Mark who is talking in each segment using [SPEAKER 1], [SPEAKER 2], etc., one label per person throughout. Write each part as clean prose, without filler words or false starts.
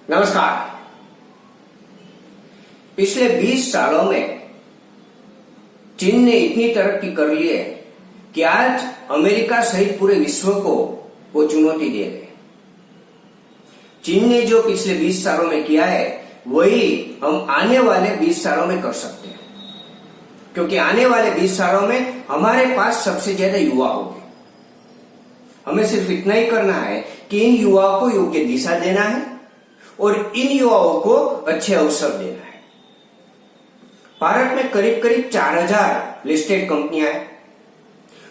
[SPEAKER 1] नमस्कार। पिछले 20 सालों में चीन ने इतनी तरक्की कर ली है कि आज अमेरिका सहित पूरे विश्व को वो चुनौती दे रहे हैं। चीन ने जो पिछले 20 सालों में किया है वही हम आने वाले 20 सालों में कर सकते हैं, क्योंकि आने वाले 20 सालों में हमारे पास सबसे ज्यादा युवा होंगे। हमें सिर्फ इतना ही करना है कि इन युवाओं को योग्य दिशा देना है और इन युवाओं को अच्छे अवसर देना है। भारत में करीब करीब 4000 लिस्टेड कंपनियां हैं।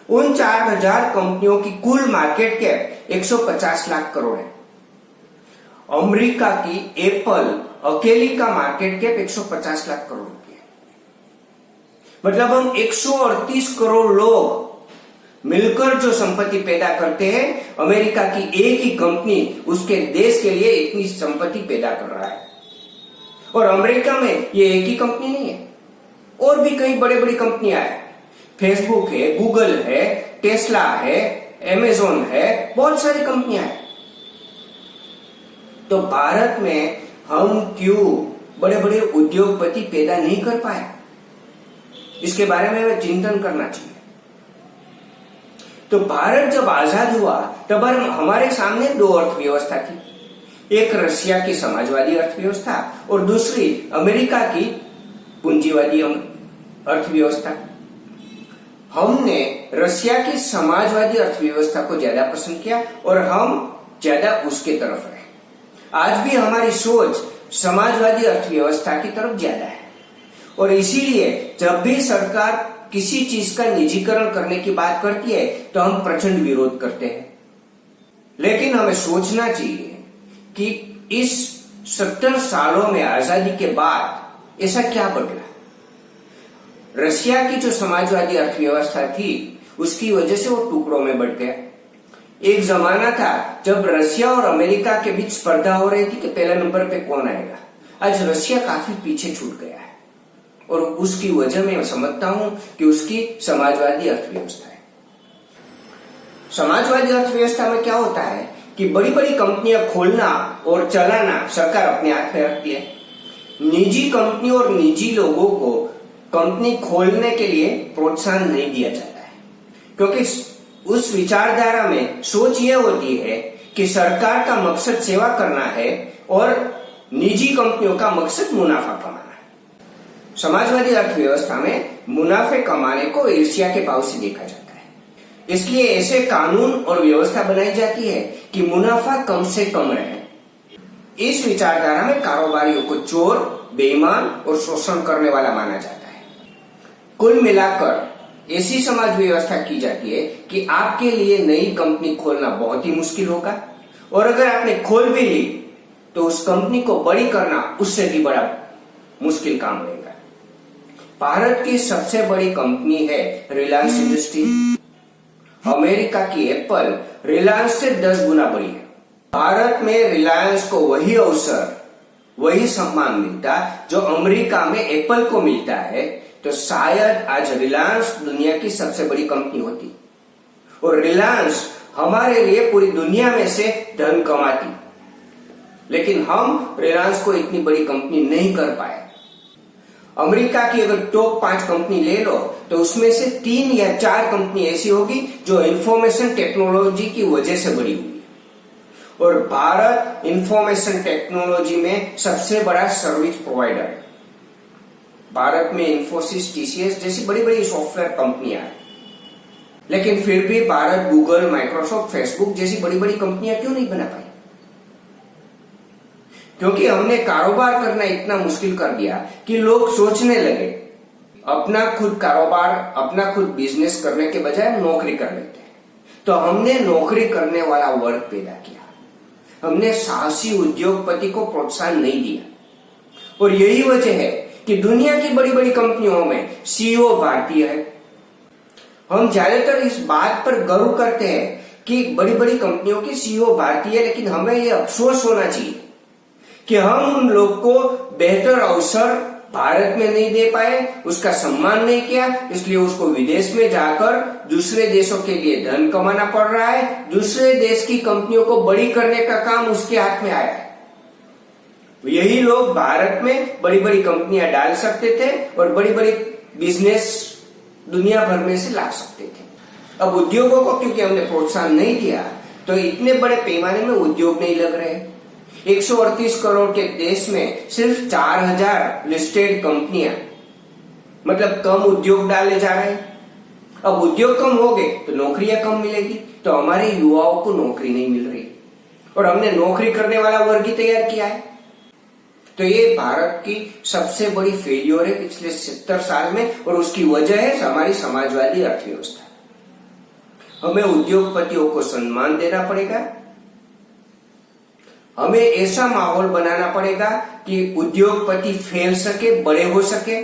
[SPEAKER 1] उन 4000 कंपनियों की कुल मार्केट कैप 150 लाख करोड़ है। अमेरिका की एप्पल अकेली का मार्केट कैप 150 लाख करोड़ की है। मतलब हम 138 करोड़ लोग मिलकर जो संपत्ति पैदा करते हैं, अमेरिका की एक ही कंपनी उसके देश के लिए इतनी संपत्ति पैदा कर रहा है। और अमेरिका में ये एक ही कंपनी नहीं है, और भी कई बड़ी बड़ी कंपनियां हैं। फेसबुक है, गूगल है, टेस्ला है, अमेजोन है, बहुत सारी कंपनियां हैं। तो भारत में हम क्यों बड़े बड़े उद्योगपति पैदा नहीं कर पाए, इसके बारे में हमें चिंतन करना चाहिए। तो भारत जब आजाद हुआ तब हमारे सामने दो अर्थव्यवस्था थी, एक रशिया की समाजवादी अर्थव्यवस्था और दूसरी अमेरिका की पूंजीवादी अर्थव्यवस्था। हमने रशिया की समाजवादी अर्थव्यवस्था को ज्यादा पसंद किया और हम ज्यादा उसके तरफ रहे। आज भी हमारी सोच समाजवादी अर्थव्यवस्था की तरफ ज्यादा है, और इसीलिए जब भी सरकार किसी चीज का निजीकरण करने की बात करती है तो हम प्रचंड विरोध करते हैं। लेकिन हमें सोचना चाहिए कि इस 70 सालों में आजादी के बाद ऐसा क्या बदला। रशिया की जो समाजवादी अर्थव्यवस्था थी उसकी वजह से वो टुकड़ों में बट गया। एक जमाना था जब रशिया और अमेरिका के बीच स्पर्धा हो रही थी कि पहले नंबर पे कौन आएगा। आज रशिया काफी पीछे छूट गया है, और उसकी वजह मैं समझता हूं कि उसकी समाजवादी अर्थव्यवस्था है। समाजवादी अर्थव्यवस्था में क्या होता है कि बड़ी बड़ी कंपनियां खोलना और चलाना सरकार अपने हाथ में रखती है। निजी कंपनी और निजी लोगों को कंपनी खोलने के लिए प्रोत्साहन नहीं दिया जाता है, क्योंकि उस विचारधारा में सोच ये होती है कि सरकार का मकसद सेवा करना है और निजी कंपनियों का मकसद मुनाफा कमाना। समाजवादी अर्थव्यवस्था में मुनाफे कमाने को ईर्ष्या के भाव से देखा जाता है, इसलिए ऐसे कानून और व्यवस्था बनाई जाती है कि मुनाफा कम से कम रहे। इस विचारधारा में कारोबारियों को चोर, बेईमान और शोषण करने वाला माना जाता है। कुल मिलाकर ऐसी समाज व्यवस्था की जाती है कि आपके लिए नई कंपनी खोलना बहुत ही मुश्किल होगा, और अगर आपने खोल भी ली तो उस कंपनी को बड़ी करना उससे भी बड़ा मुश्किल काम रहेगा। भारत की सबसे बड़ी कंपनी है रिलायंस इंडस्ट्री। अमेरिका की एप्पल रिलायंस से 10 गुना बड़ी है। भारत में रिलायंस को वही अवसर, वही सम्मान मिलता जो अमेरिका में एप्पल को मिलता है, तो शायद आज रिलायंस दुनिया की सबसे बड़ी कंपनी होती, और रिलायंस हमारे लिए पूरी दुनिया में से धन कमाती। लेकिन हम रिलायंस को इतनी बड़ी कंपनी नहीं कर पाए। अमेरिका की अगर टॉप 5 कंपनी ले लो तो उसमें से 3 या 4 कंपनी ऐसी होगी जो इंफॉर्मेशन टेक्नोलॉजी की वजह से बड़ी हुई, और भारत इंफॉर्मेशन टेक्नोलॉजी में सबसे बड़ा सर्विस प्रोवाइडर है। भारत में इन्फोसिस, टीसीएस जैसी बड़ी बड़ी सॉफ्टवेयर कंपनियां हैं, लेकिन फिर भी भारत गूगल, माइक्रोसॉफ्ट, फेसबुक जैसी बड़ी बड़ी कंपनियां क्यों नहीं बना पाई? क्योंकि हमने कारोबार करना इतना मुश्किल कर दिया कि लोग सोचने लगे अपना खुद कारोबार, अपना खुद बिजनेस करने के बजाय नौकरी कर लेते हैं। तो हमने नौकरी करने वाला वर्ग पैदा किया। हमने साहसी उद्योगपति को प्रोत्साहन नहीं दिया, और यही वजह है कि दुनिया की बड़ी बड़ी कंपनियों में सीईओ भारतीय है। हम ज्यादातर इस बात पर गर्व करते हैं कि बड़ी बड़ी कंपनियों की सीईओ भारतीय है, लेकिन हमें यह अफसोस होना चाहिए कि हम उन लोग को बेहतर अवसर भारत में नहीं दे पाए, उसका सम्मान नहीं किया, इसलिए उसको विदेश में जाकर दूसरे देशों के लिए धन कमाना पड़ रहा है। दूसरे देश की कंपनियों को बड़ी करने का काम उसके हाथ में आया है। यही लोग भारत में बड़ी बड़ी कंपनियां डाल सकते थे और बड़ी बड़ी बिजनेस दुनिया भर में से ला सकते थे। अब उद्योगों को क्योंकि हमने प्रोत्साहन नहीं दिया तो इतने बड़े पैमाने में उद्योग नहीं लग रहे। 138 करोड़ के देश में सिर्फ 4000 लिस्टेड कंपनियां, मतलब कम उद्योग डाले जा रहे हैं। अब उद्योग कम हो गए तो नौकरियां कम मिलेगी, तो हमारे युवाओं को नौकरी नहीं मिल रही और हमने नौकरी करने वाला वर्ग ही तैयार किया है। तो ये भारत की सबसे बड़ी फेलियर है पिछले 70 साल में और उसकी वजह है हमारी समाजवादी अर्थव्यवस्था। हमें उद्योगपतियों को सम्मान देना पड़ेगा, हमें ऐसा माहौल बनाना पड़ेगा कि उद्योगपति फैल सके, बड़े हो सके।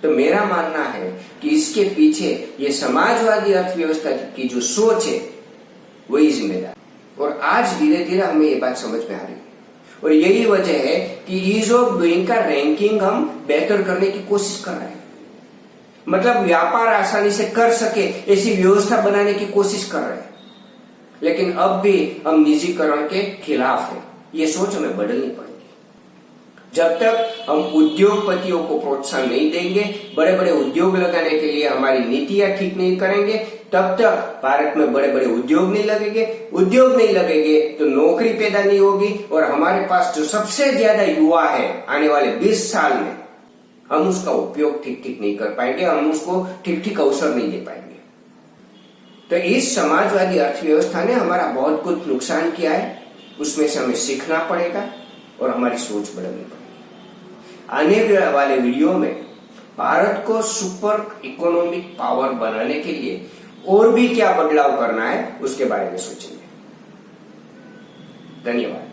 [SPEAKER 1] तो मेरा मानना है कि इसके पीछे ये समाजवादी अर्थव्यवस्था की जो सोच है वही जिम्मेदार, और आज धीरे धीरे हमें ये बात समझ में आ रही है। और यही वजह है कि ईज ऑफ डूइंग का रैंकिंग हम बेहतर करने की कोशिश कर रहे हैं, मतलब व्यापार आसानी से कर सके ऐसी व्यवस्था बनाने की कोशिश कर रहे हैं। लेकिन अब भी हम निजीकरण के खिलाफ हैं, ये सोच हमें बदलनी पड़ेगी। जब तक हम उद्योगपतियों को प्रोत्साहन नहीं देंगे, बड़े बड़े उद्योग लगाने के लिए हमारी नीतियां ठीक नहीं करेंगे, तब तक भारत में बड़े बड़े उद्योग नहीं लगेंगे। उद्योग नहीं लगेंगे तो नौकरी पैदा नहीं होगी और हमारे पास जो सबसे ज्यादा युवा है आने वाले 20 साल में, हम उसका उपयोग ठीक ठीक नहीं कर पाएंगे, हम उसको ठीक ठीक अवसर नहीं दे पाएंगे। तो इस समाजवादी अर्थव्यवस्था ने हमारा बहुत कुछ नुकसान किया है, उसमें से हमें सीखना पड़ेगा और हमारी सोच बदलनी पड़ेगी। आने वाले वीडियो में भारत को सुपर इकोनॉमिक पावर बनाने के लिए और भी क्या बदलाव करना है उसके बारे में सोचेंगे। धन्यवाद।